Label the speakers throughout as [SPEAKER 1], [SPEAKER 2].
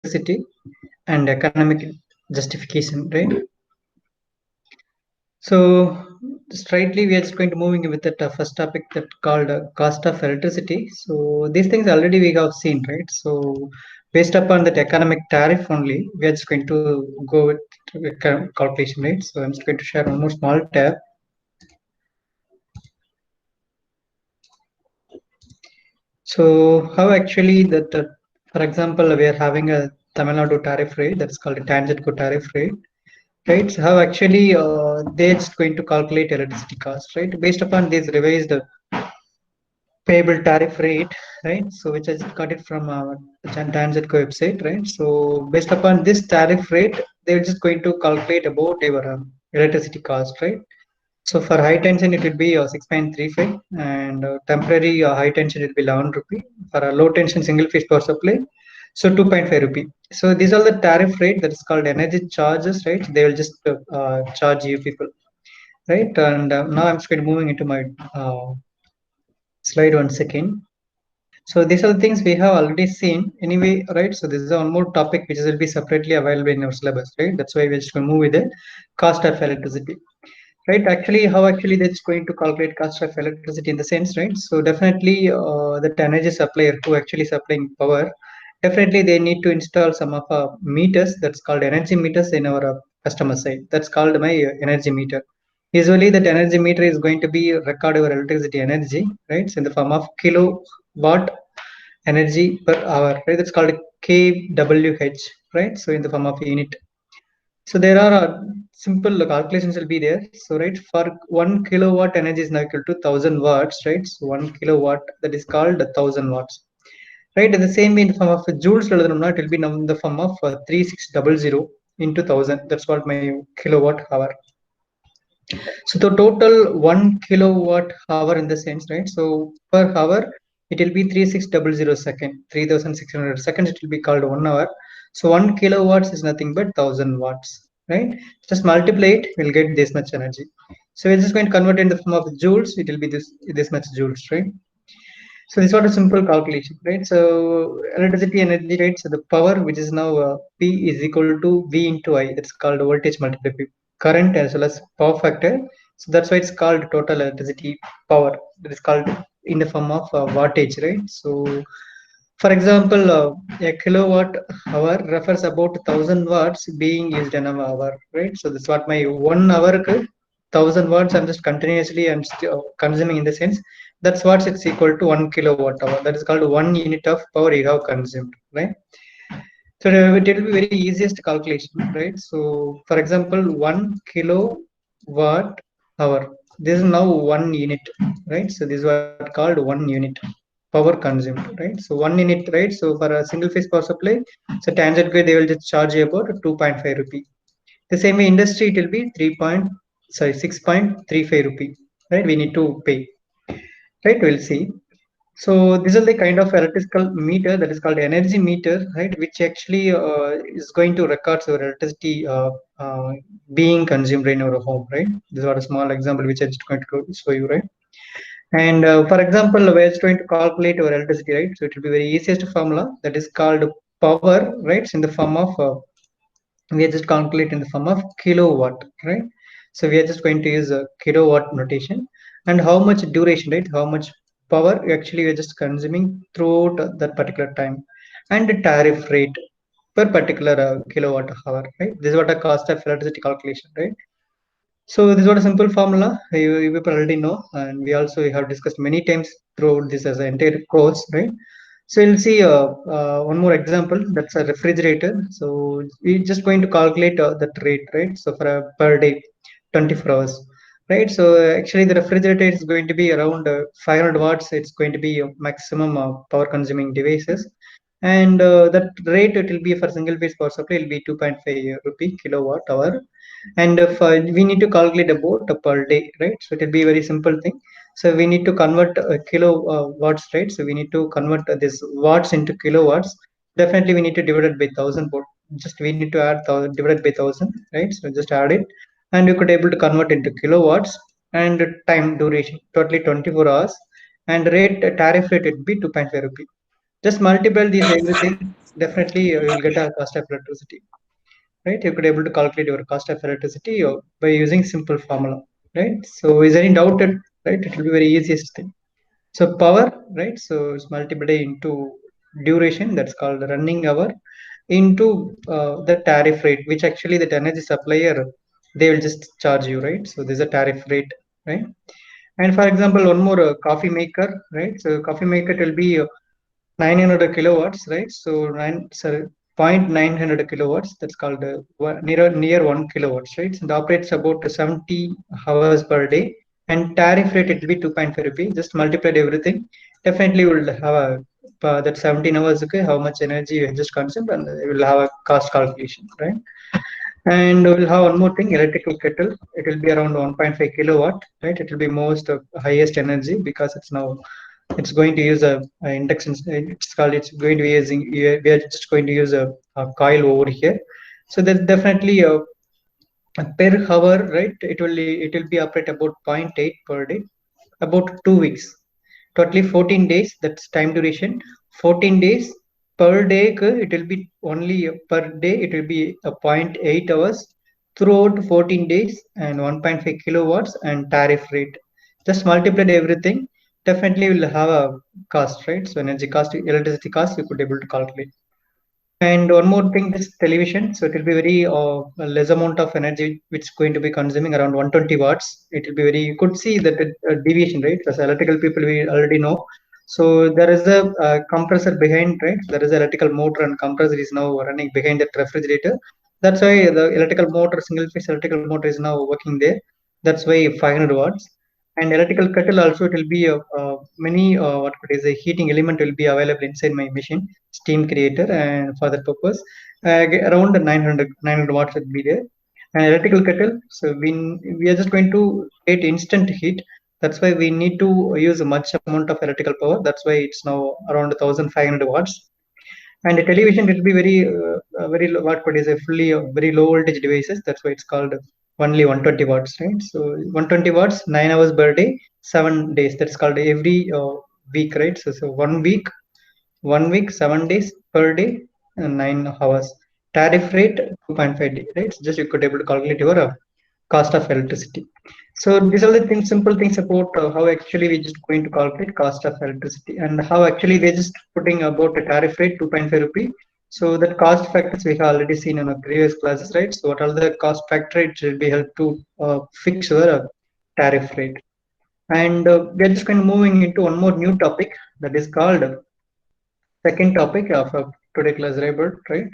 [SPEAKER 1] electricity and economic justification, right? So straightly we are just going to moving with that first topic that called cost of electricity. So these things already we have seen, right? So based upon that economic tariff only, we are just going to go with calculation, right? So I'm just going to share one more small tab. So how actually that, for example, we are having a Tamil Nadu tariff rate that's called a Tangentco tariff rate, right? So how actually they're just going to calculate electricity cost, right? Based upon this revised payable tariff rate, right? So which I just got it from Tangentco website, right? So based upon this tariff rate, they're just going to calculate about your electricity cost, right? So for high tension, it will be 6.35, and temporary high tension it will be 11 rupee. For a low tension single phase power supply, so 2.5 rupee. So these are the tariff rate that is called energy charges, right? They will just charge you people, right? And now I'm just going to moving into my slide 1 second. So these are the things we have already seen anyway, right? So this is one more topic which will be separately available in our syllabus, right? That's why we're just going to move with the cost of electricity. Right, actually how actually that's going to calculate cost of electricity in the sense, right? So definitely that energy supplier who actually supplying power, definitely they need to install some of meters that's called energy meters in our customer side. That's called my energy meter. Usually that energy meter is going to be record our electricity energy, right? So in the form of kilowatt energy per hour, right? That's called kWh, right? So in the form of unit. So there are simple calculations will be there. So right, for 1 kilowatt energy is now equal to 1000 watts, right? So 1 kilowatt that is called 1000 watts, right? And the same in the form of joules, it will be now in the form of 3600 into 1000. That's what my kilowatt hour. So the total 1 kilowatt hour in the sense, right? So per hour it will be 3600 second, 3600 seconds. It will be called 1 hour. So 1 kilowatts is nothing but 1000 watts, right? Just multiply it, we'll get this much energy. So we're just going to convert in the form of joules. It will be this much joules, right? So this was a simple calculation, right? So electricity energy, right? So the power which is now P is equal to V into I. That's called voltage multiplied by current as well as power factor. So that's why it's called total electricity power. That is called in the form of wattage, right? So for example, a kilowatt hour refers about 1000 watts being used in an hour, right? So that's what my 1 hour 1000 watts. I'm just continuously I'm still consuming in the sense that's what it's equal to 1 kilowatt hour. That is called 1 unit of power you have consumed, right? So it will be very easiest calculation, right? So for example, 1 kilowatt hour. This is now 1 unit, right? So this is what called 1 unit power consumed, right? So 1 unit, right? So for a single phase power supply, so tangent grid they will just charge you about 2.5 rupee. The same way industry it will be 6.35 rupee, right? We need to pay, right? We'll see. So this is the kind of electrical meter that is called energy meter, right? Which actually is going to record your electricity being consumed in your home, right? This is a small example which I'm just going to show you, right? And for example, we're just going to calculate our electricity, right? So it will be very easiest formula that is called power, right? So in the form of we are just calculate in the form of kilowatt, right? So we are just going to use a kilowatt notation, and how much duration, right? How much power actually we are just consuming throughout that particular time, and the tariff rate per particular kilowatt hour, right? This is what a cost of electricity calculation, right? So this is what a simple formula you people already know, and we also have discussed many times throughout this as an entire course, right? So you'll see one more example. That's a refrigerator. So we're just going to calculate that rate, right? So for a per day, 24 hours, right? So actually the refrigerator is going to be around 500 watts. It's going to be maximum power consuming devices. And that rate it will be for single phase power supply will be 2.5 rupee kilowatt hour. And if we need to calculate about per day, right? So it will be a very simple thing. So we need to convert kilo watts, right? So we need to convert this watts into kilowatts. Definitely we need to divide it by 1000. Just we need to add 1000 divided by 1000, right? So just add it, and you could able to convert into kilowatts. And time duration totally 24 hours, and rate tariff rate would be 2.5 rupee. Just multiply these everything. definitely you will get a cost of electricity, right? You could able to calculate your cost of electricity by using simple formula, right? So is there any doubt that, right? It will be very easiest thing. So power, right? So it's multiplied into duration, that's called running hour, into the tariff rate, which actually the energy supplier, they will just charge you, right? So there's a tariff rate, right? And for example, one more coffee maker, right? So coffee maker will be 900 kilowatts, right? So sorry, 0.900 kilowatts. That's called near 1 kilowatts, right? And operates about 70 hours per day. And tariff rate it will be 2.5 rupee. Just multiplied everything. Definitely will have a that 17 hours. Okay, how much energy you just consumed, and it will have a cost calculation, right? And we'll have one more thing, electrical kettle. It will be around 1.5 kilowatt, right? It will be most highest energy because it's going to use a induction. It's going to be using, we are just going to use a coil over here. So there's definitely a per hour, right? It will be operate about zero point 0.8 per day, about 2 weeks. Totally 14 days. That's time duration. 14 days per day. It will be only per day. It will be a zero point 0.8 hours throughout 14 days and 1.5 kilowatts and tariff rate. Just multiplied everything. Definitely will have a cost, right? So energy cost, electricity cost, you could able to calculate. And one more thing, this television. So it will be very less amount of energy which is going to be consuming around 120 watts. It will be very, you could see that deviation, right? As electrical people, we already know. So there is a compressor behind, right? There is an electrical motor and compressor is now running behind that refrigerator. That's why the electrical motor, single phase electrical motor is now working there. That's why 500 watts. And electrical kettle also, it will be many what could is a heating element will be available inside my machine, steam creator, and for that purpose around 900 watts will be there. And electrical kettle, so we are just going to get instant heat. That's why we need to use a much amount of electrical power. That's why it's now around 1500 watts. And the television will be what is a fully very low voltage devices. That's why it's called only 120 watts, right? So 120 watts, 9 hours per day, 7 days. That's called every week, right? So 1 week, 1 week, 7 days per day, and 9 hours. Tariff rate 2.5 day, right? So just you could able to calculate your cost of electricity. So these are the things, simple things about how actually we just going to calculate cost of electricity, and how actually they just putting about a tariff rate 2.5 rupee. So that cost factors we have already seen in our previous classes, right? So what are the cost factor? It will be help to fix your tariff rate. And we are just going to moving into one more new topic that is called second topic of today class, right?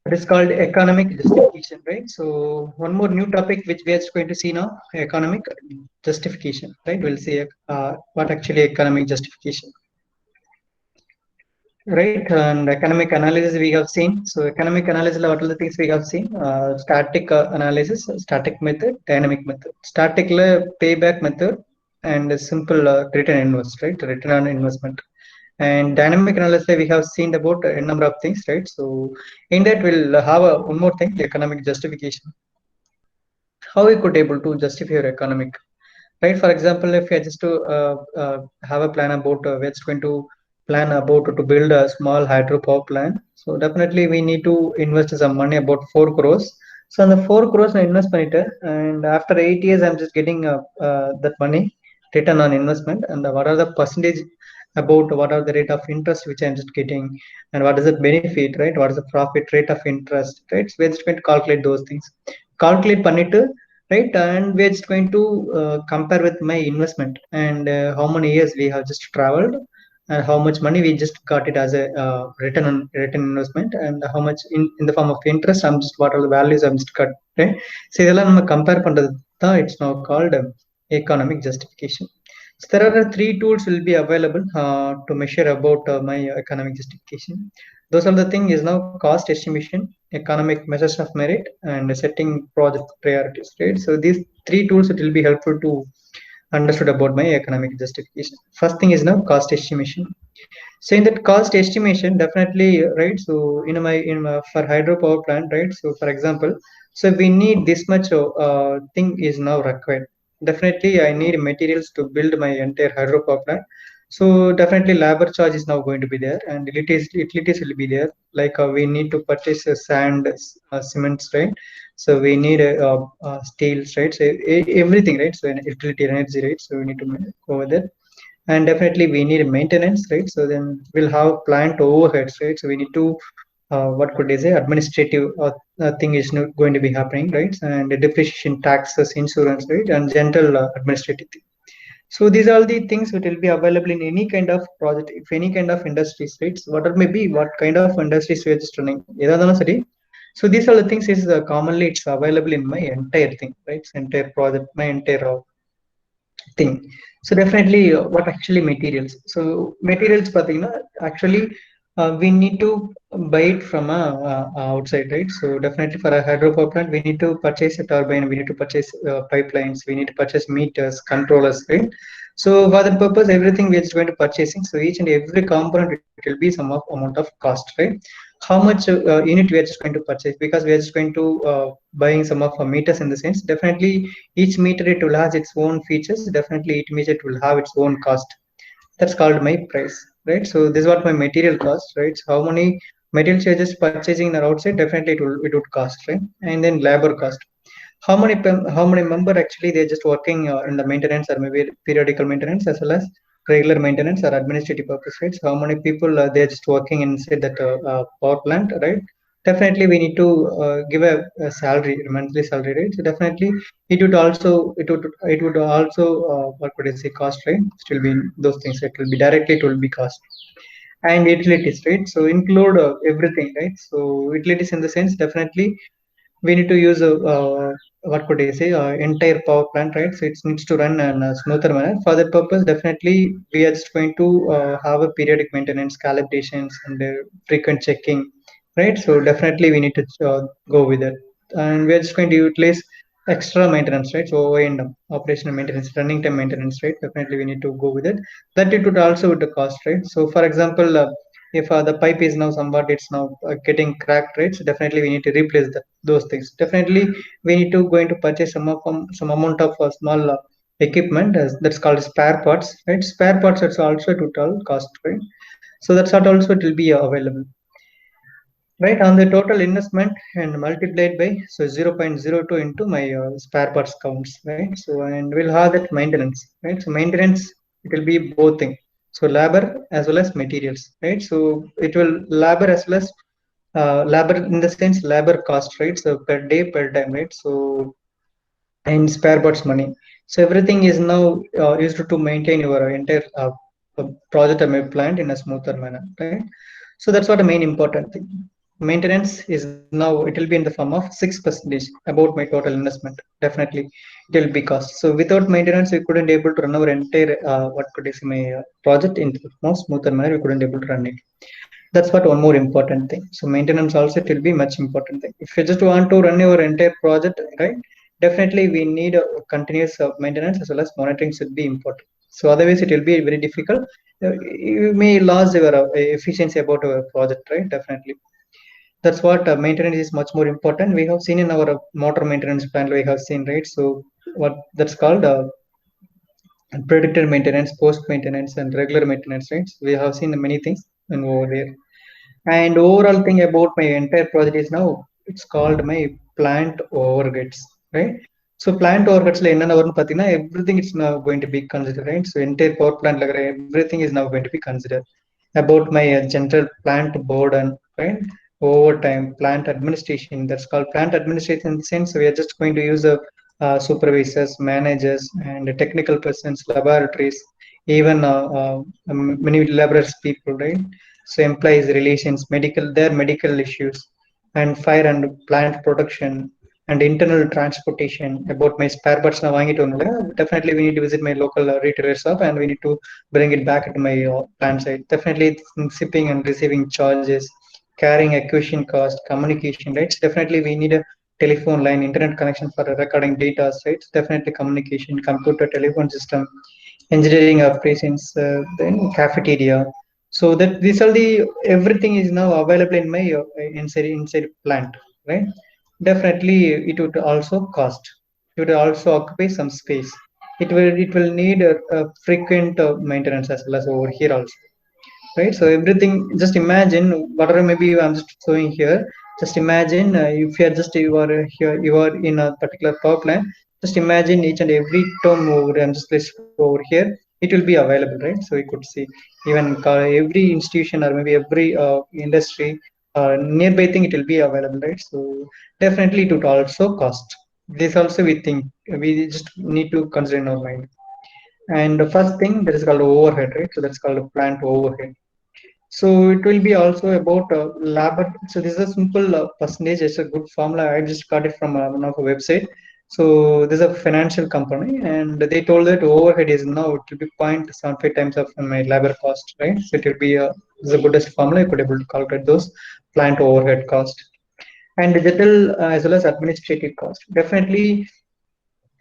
[SPEAKER 1] It is called economic justification, right? So one more new topic which we are just going to see now, economic justification, right? We'll see what actually economic justification, right? And economic analysis we have seen. So economic analysis, what are the things we have seen? Static analysis, static method, dynamic method. Static payback method, and a simple return invest, right? Return on investment. And dynamic analysis, we have seen about a number of things, right? So in that we'll have one more thing, the economic justification. How we could able to justify your economic, right? For example, if you are just to have a plan about we're just going to plan about to build a small hydropower plant. So definitely we need to invest some money, about 4 crores. So on the 4 crores I invest it, and after 8 years I'm just getting that money return on investment. And what are the percentage, about what are the rate of interest which I'm just getting, and what is the benefit, right? What is the profit rate of interest, right? So we're just going to calculate those things, calculate பண்ணிட்டு, right? And we're just going to compare with my investment, and how many years we have just traveled, and how much money we just got it as a return investment, and how much in the form of interest. I'm just, what are the values I'm just cut, right? So இதெல்லாம் நம்ம compare பண்றது தான் it's now called economic justification. So there are three tools will be available to measure about my economic justification. Those are the thing is now cost estimation, economic measures of merit, and setting project priorities, right? So these three tools, it will be helpful to understood about my economic justification. First thing is now cost estimation. So in that cost estimation, definitely, right? So in my for hydropower plant, right? So for example, so we need this much thing is now required. Definitely I need materials to build my entire hydropower plant. So definitely labor charge is now going to be there, and utilities will be there. Like we need to purchase sand, cements, right? So we need steels, right? So everything, right? So utility energy, right? So we need to go over there, and definitely we need maintenance, right? So then we'll have plant overheads, right? So we need to what could I say, administrative thing is not going to be happening, right? And the depreciation, taxes, insurance, right? And general administrative thing. So these are the things which will be available in any kind of project, if any kind of industries, right? So whatever may be, what kind of industries we are just running. So these are the things is commonly it's available in my entire thing, right? So entire project, my entire thing. So definitely, what actually materials? So materials, actually, we need to buy it from outside, right? So definitely for a hydropower plant, we need to purchase a turbine, we need to purchase pipelines, we need to purchase meters, controllers, right? So for that purpose, everything we are just going to purchasing. So each and every component it will be some of amount of cost, right? How much unit we are just going to purchase, because we are just going to buying some of meters in the sense. Definitely, each meter it will has its own features. Definitely, each meter it will have its own cost. That's called my price, right? So this is what my material cost, right? So how many materials you're just purchasing in the outside, definitely it would cost, right? And then labor cost. How many member actually they're just working in the maintenance, or maybe periodical maintenance as well as regular maintenance or administrative purpose, right? So how many people they're just working inside that power plant, right? Definitely we need to give a salary, a monthly salary, right? So definitely it would also what could I say, cost, right? Still be those things. It will be directly, it will be cost. And utilities, right? So include everything, right? So utilities in the sense, definitely we need to use what could I say, entire power plant, right? So it needs to run in a smoother manner. For that purpose, definitely we are just going to have a periodic maintenance, calibrations, and frequent checking, right? So definitely we need to go with it, and we are just going to utilize extra maintenance, right? So O&M, operational maintenance, running time maintenance, right? Definitely we need to go with it. That it would also with the cost, right? So for example, if the pipe is now somewhat it's now getting cracked, right? So definitely we need to replace those things. Definitely we need to going to purchase some amount of small equipment, that's called spare parts, right? Spare parts, it's also total cost, right? So that's what also it will be available, right, on the total investment, and multiplied by so 0.02 into my spare parts counts, right? So and we'll have that maintenance, right? So maintenance, it will be both thing. So labor as well as materials, right? So it will labor as well as labor in the sense labor cost, right? So per day, per time, right? So and spare parts money. So everything is now used to maintain your entire project or plant in a smoother manner, right? So that's what the main important thing. Maintenance is now, it will be in the form of 6% about my total investment. Definitely, it will be cost. So without maintenance, we couldn't able to run our entire what could I say, my project in the most smoother manner. We couldn't able to run it. That's what one more important thing. So maintenance also it will be much important thing. If you just want to run your entire project, right? Definitely we need a continuous maintenance as well as monitoring should be important. So otherwise it will be very difficult. You may lose your efficiency about our project, right? Definitely. That's what maintenance is much more important. We have seen in our motor maintenance plan, we have seen, right? So what that's called predicted maintenance, post maintenance, and regular maintenance, right? So we have seen many things and over there. And overall thing about my entire project is now it's called my plant overheads, right? So plant overheads la enna varum pathina, everything is now going to be considered, right? So entire power plant la everything is now going to be considered about my general plant burden, right? Overtime, plant administration, that's called plant administration in the sense we are just going to use supervisors, managers, and technical persons, laboratories, even many laborers people, right? So employees relations, medical, their medical issues, and fire and plant protection, and internal transportation. About my spare parts now வாங்கிட்டு வரணும்ல, definitely we need to visit my local retailer shop, and we need to bring it back to my plant site. Definitely shipping and receiving charges, carrying acquisition cost, communication, right? So definitely we need a telephone line, internet connection for recording data, right? Definitely communication, computer, telephone system, engineering operations, then cafeteria. So that these are the everything is now available in my inside plant, right? Definitely it would also cost. It would also occupy some space. it will need a frequent maintenance as well as over here also, right? So everything, just imagine whatever maybe I'm just showing here. Just imagine if you are just you are here, you are in a particular power plant. Just imagine each and every term over, I'm just listed over here, it will be available, right? So you could see even every institution or maybe every industry nearby thing, it will be available, right? So definitely it would also cost. This also we think, we just need to consider in our mind. And the first thing that is called overhead, right? So that's called a plant overhead. So it will be also about labor. So this is a simple percentage. It's a good formula. I just got it from one of a website. So this is a financial company, and they told that overhead is now it will be 0.75 times of my labor cost, right? So it will be this is the goodest formula. You could able to calculate those plant overhead cost and digital as well as administrative cost. Definitely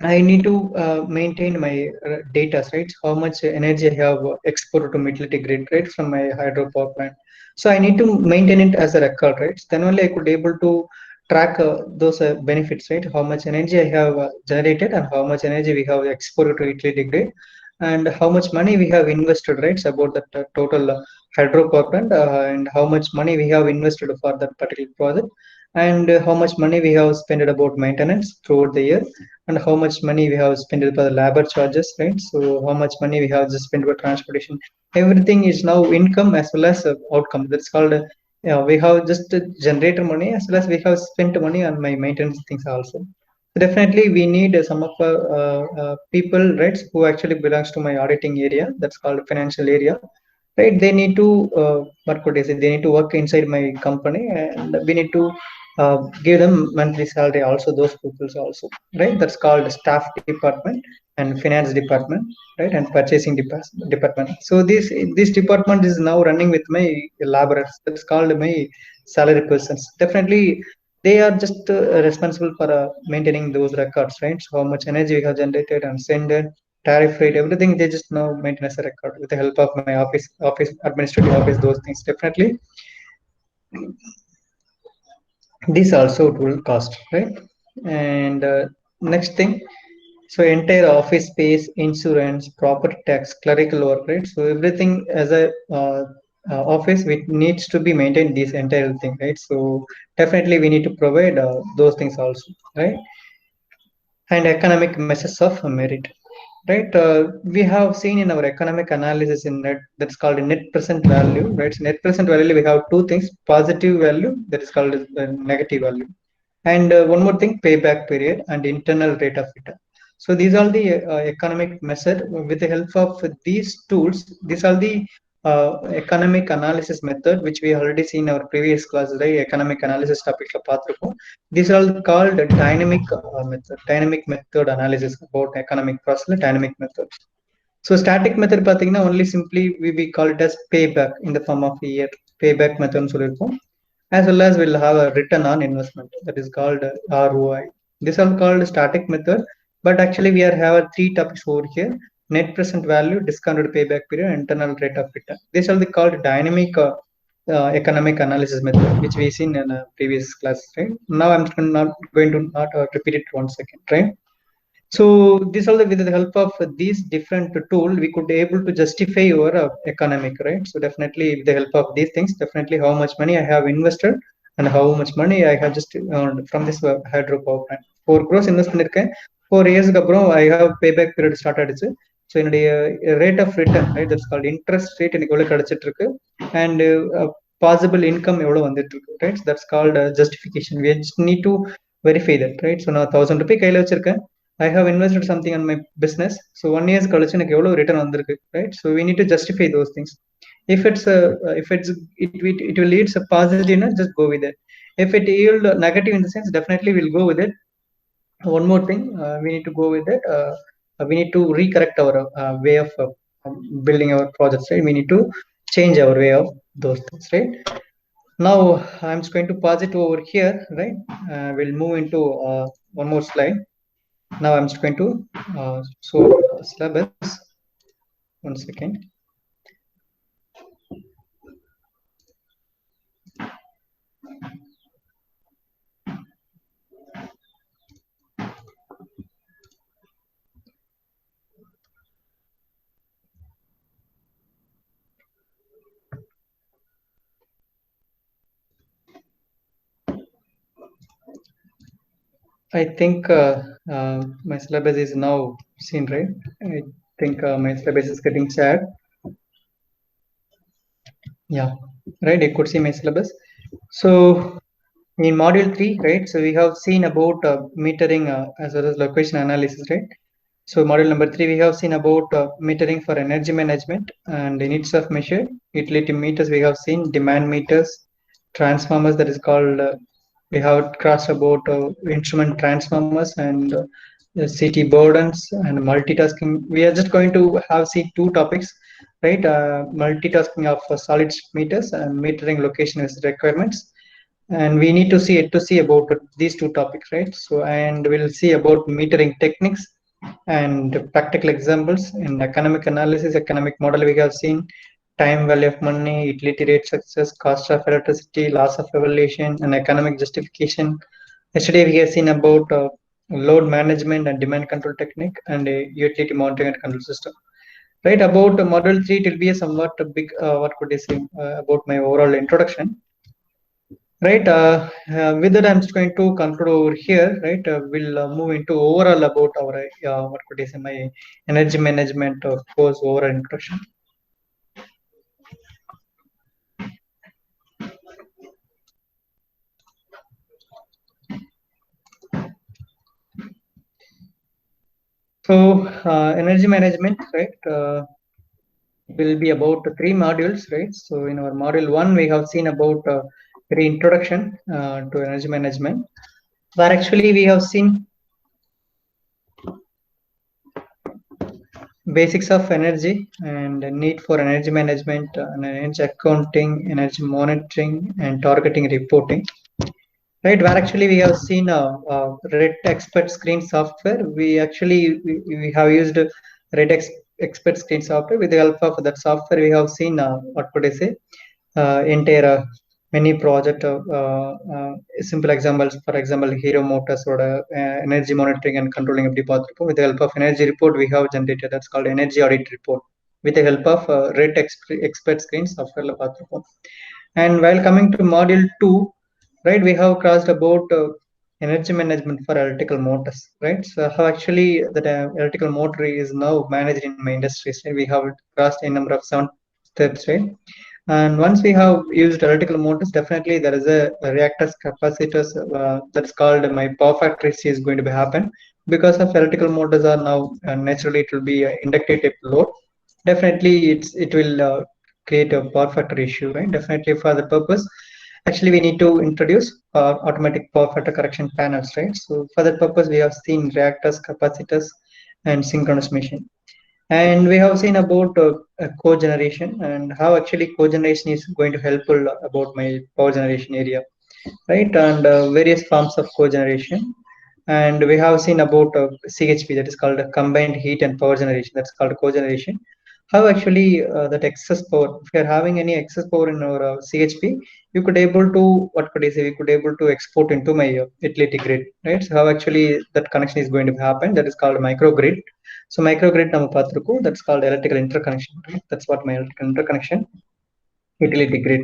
[SPEAKER 1] I need to maintain my data, right? How much energy I have exported to utility grid, right, from my hydropower plant. So I need to maintain it as a record, right? Then only I could able to track those benefits, right? How much energy I have generated and how much energy we have exported to utility grid, and how much money we have invested, right? So about that total hydropower plant and how much money we have invested for that particular project, and how much money we have spent about maintenance throughout the year, and how much money we have spent for the labor charges, right? So how much money we have just spent for transportation. Everything is now income as well as outcome. That's called we have just generated money as well as we have spent money on my maintenance things also. So definitely we need some of people, right, who actually belongs to my auditing area. That's called financial area, right? They need to what could I say? They need to work inside my company, and we need to give them monthly salary. Also, those people also, right? That's called staff department and finance department, right? And purchasing department. So this department is now running with my laborers. That's called my salary persons. Definitely, they are just responsible for maintaining those records, right? So how much energy we have generated and sent it, tariff rate, everything they just now maintain as a record with the help of my office administrative office, those things. Definitely this also will cost, right? And next thing, so entire office space, insurance, property tax, clerical work, right? So everything as a office which needs to be maintained, this entire thing, right? So definitely we need to provide those things also, right? And economic measures of merit, right? We have seen in our economic analysis in net, that's called net present value, right? So net present value, we have two things: positive value, that is called negative value, and one more thing, payback period and internal rate of return. So these are the economic method. With the help of these tools, these are the economic analysis method which we already seen in our previous classes, right? Economic analysis topic la paathirukom. These are called dynamic method analysis about economic process, dynamic method. So static method pathina only simply we call it as payback in the form of a year, payback method nu sollirkom. As well as we'll have a return on investment, that is called ROI. This are called static method, but actually we are have three topics over here: net present value, discounted payback period, internal rate of return. These are the called dynamic economic analysis method, which we seen in a previous class, right? Now I'm not going to not repeat it once again, right? So this all with the help of these different tool, we could able to justify your economic, right? So definitely with the help of these things, definitely how much money I have invested and how much money I have just earned from this hydropower plant. 4 crores invest பண்ணிருக்கேன். 4 years அப்புறம் I have payback period start ஆயிடுச்சு. So என்னுடைய rate of return, right, that's called interest rate, எனக்கு எவ்வளவு கிடைச்சிட்டு இருக்கு, and possible income எவ்வளவு வந்துட்டு இருக்கு, right? So that's called justification. We just need to verify that, right? So நான் 1000 ரூபாய் கையில வச்சிருக்கேன். I have invested something on my business. So 1 year கழிச்சு எனக்கு எவ்வளவு return வந்திருக்கு, right? So we need to justify those things. If it's a, if it's it will lead a positive, just go with it. If it yield negative in the sense, definitely we'll go with it. One more thing, we need to go with it. We need to recorrect our way of building our projects, right? We need to change our way of those things, right? Now I'm just going to pause it over here, right? We'll move into one more slide. Now I'm just going to show syllabus. One second. I think my syllabus is now seen, right? I think my syllabus is getting shared. Yeah, right. I could see my syllabus. So in module 3, right? So we have seen about metering as well as location analysis, right? So module number 3, we have seen about metering for energy management and units of measure. Utility meters, we have seen demand meters, transformers, that is called, we have crossed about instrument transformers and CT burdens and multitasking. We are just going to have see two topics, right? Multitasking of solid meters and metering location as requirements, and we need to see about these two topics, right? So, and we'll see about metering techniques and practical examples in economic analysis, economic model. We have seen time value of money, utility rate success, cost of electricity, loss of evaluation, and economic justification. Yesterday we have seen about load management and demand control technique and utility monitoring and control system. Right, about model 3, it will be a somewhat a big, what could I say, about my overall introduction. Right, with that, I'm just going to conclude over here. Right, we'll move into overall about our what could I say, my energy management course overall introduction. So, energy management, right, will be about 3 modules, right? So, in our module 1, we have seen about very introduction to energy management, where actually we have seen basics of energy and need for energy management and energy accounting, energy monitoring, and targeting reporting. Right, where actually we have seen Red Expert Screen software. We have used Expert Screen software. With the help of that software, we have seen what could I say, entire many project. Simple examples, for example, Hero Motors or energy monitoring and controlling of deposit report. With the help of energy report, we have generated that's called energy audit report with the help of Expert Screen software. And while coming to module 2, right, we have crossed about energy management for electrical motors, right? So how actually that electrical motor is now managed in my industries, right? We have crossed a number of 7 steps, right? And once we have used electrical motors, definitely there is a reactors capacitors that's called my power factor is going to be happen because of electrical motors are now naturally it will be inductive load. Definitely it will create a power factor issue, right? Definitely for the purpose, actually we need to introduce automatic power factor correction panels, right? So for that purpose, we have seen reactors, capacitors, and synchronous machine. And we have seen about cogeneration and how actually cogeneration is going to helpful about my power generation area, right? And various forms of cogeneration. And we have seen about CHP, that is called combined heat and power generation. That's called cogeneration. How actually that excess power, if you're having any excess power in our CHP, you could able to, what could I say, we could able to export into my utility grid, right? So how actually that connection is going to happen, that is called microgrid. So microgrid நம்ம பார்த்திருக்கோம், that's called electrical interconnection, right? That's what my electrical interconnection, utility grid.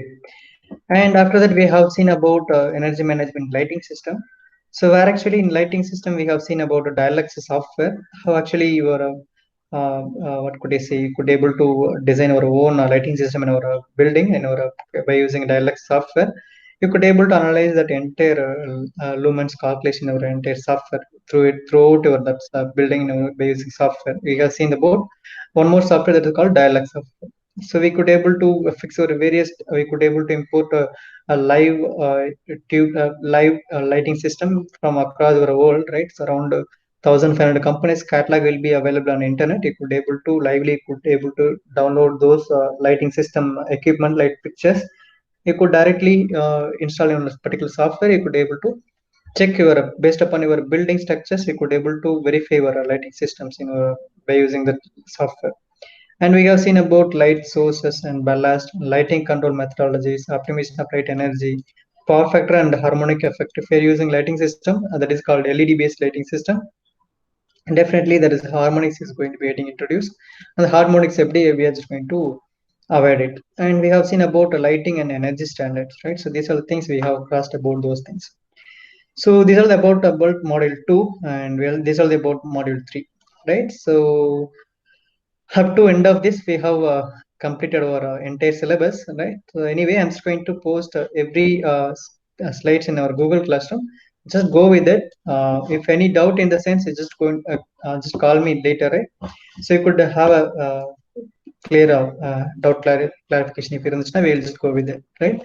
[SPEAKER 1] And after that, we have seen about energy management lighting system. So where actually in lighting system, we have seen about a Dialux software, how actually your what could I say, you could able to design our own lighting system in our building and our by using Dialux software. You could able to analyze that entire lumens calculation of our entire software throughout your that building by using software. We have seen about one more software that is called Dialux software. So we could able to fix our various, we could able to import a live live lighting system from across our world, right? So around 1,500 companies catalog will be available on internet. You could able to lively could able to download those lighting system equipment light pictures. You could directly install in a particular software. You could able to check your based upon your building structures. You could able to verify your lighting systems in by using the software. And we have seen about light sources and ballast, lighting control methodologies, optimization of light energy, power factor and harmonic effect. If you're using lighting system that is called LED based lighting system, definitely there is harmonics is going to be getting introduced. And the harmonics every we are just going to avoid it. And we have seen about lighting and energy standards, right? So these are the things we have crossed about those things. So these are about module 2, and well, these are about module 3, right? So up to end of this, we have completed our entire syllabus, right? So anyway, I'm just going to post every slides in our Google Classroom. Just go with it. If any doubt in the sense, you just go just call me later, right? So you could have a clear doubt clarification if you're in the we'll just go with it, right?